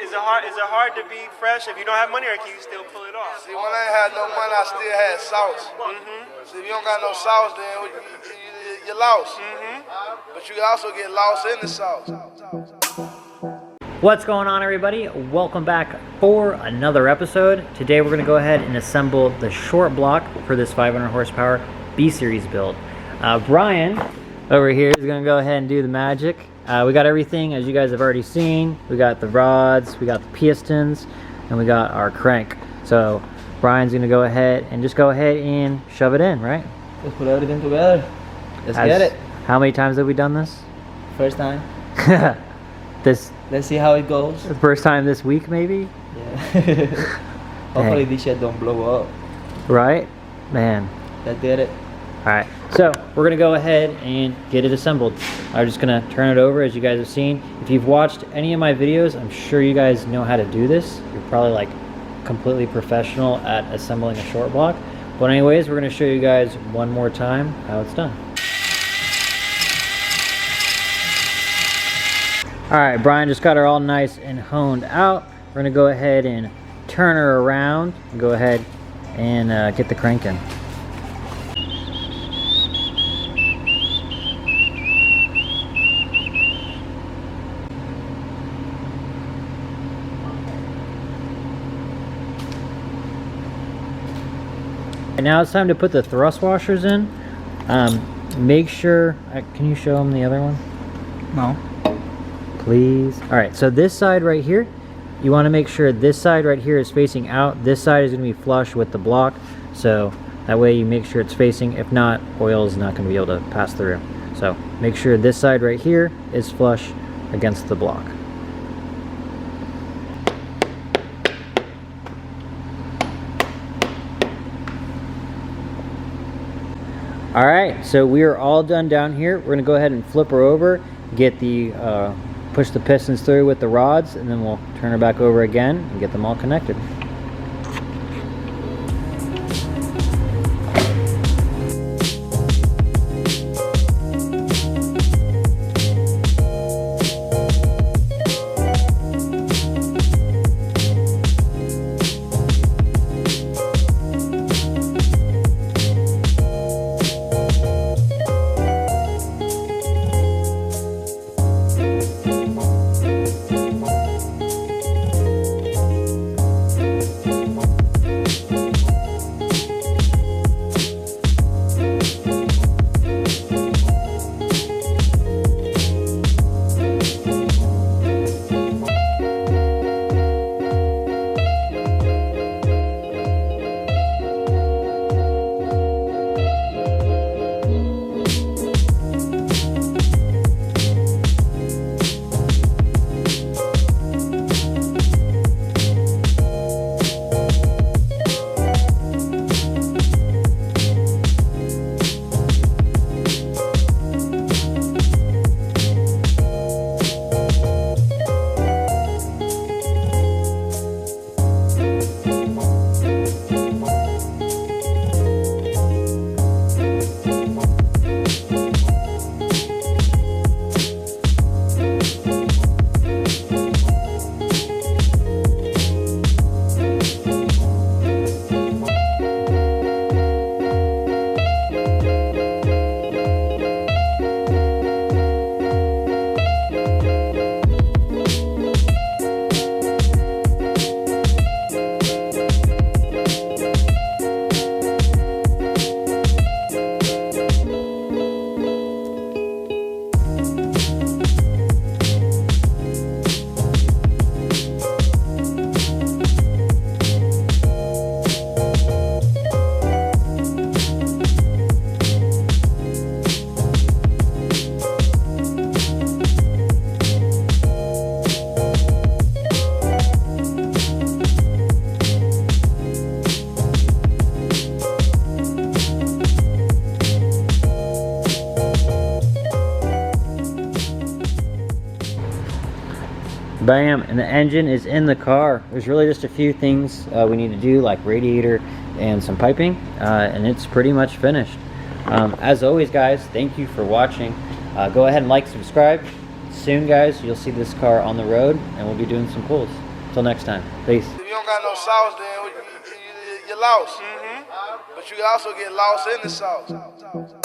Is it hard to be fresh if you don't have money, or can you still pull it off? See, when I ain't had no money, I still had sauce. See, if you don't got no sauce, then you're lost. But you can also get lost in the sauce. What's going on, everybody? Welcome back for another episode. Today we're going to go ahead and assemble the short block for this 500 horsepower B-Series build. Bryan over here is going to go ahead and do the magic. We got everything, as you guys have already seen. We got the rods, we got the pistons, and we got our crank. So Bryan's going to go ahead and and shove it in, right? Let's put everything together. Let's get it. How many times have we done this? First time. Let's see how it goes. The first time this week, maybe? Yeah. Hopefully this shit don't blow up. Right? Man. That did it. Alright, so we're going to go ahead and get it assembled. I'm just going to turn it over, as you guys have seen. If you've watched any of my videos, I'm sure you guys know how to do this. You're probably like completely professional at assembling a short block. But anyways, we're going to show you guys one more time how it's done. Alright, Bryan just got her all nice and honed out. We're going to go ahead and turn her around and go ahead and get the crank in. And now it's time to put the thrust washers in. Make sure, can you show them the other one? No. Please. All right, so this side right here, you want to make sure this side right here is facing out. This side is going to be flush with the block, so that way you make sure it's facing. If not, oil is not going to be able to pass through. So make sure this side right here is flush against the block. All right, so we are all done down here. We're going to go ahead and flip her over, get the push the pistons through with the rods, and then we'll turn her back over again and get them all connected. Bam, and the engine is in the car. There's really just a few things we need to do, like radiator and some piping, and it's pretty much finished. As always, guys, thank you for watching. Go ahead and like, subscribe. Soon, guys, you'll see this car on the road, and we'll be doing some pulls. Till next time. Peace. If you don't got no sauce, then you're lost. But you can also get lost in the sauce.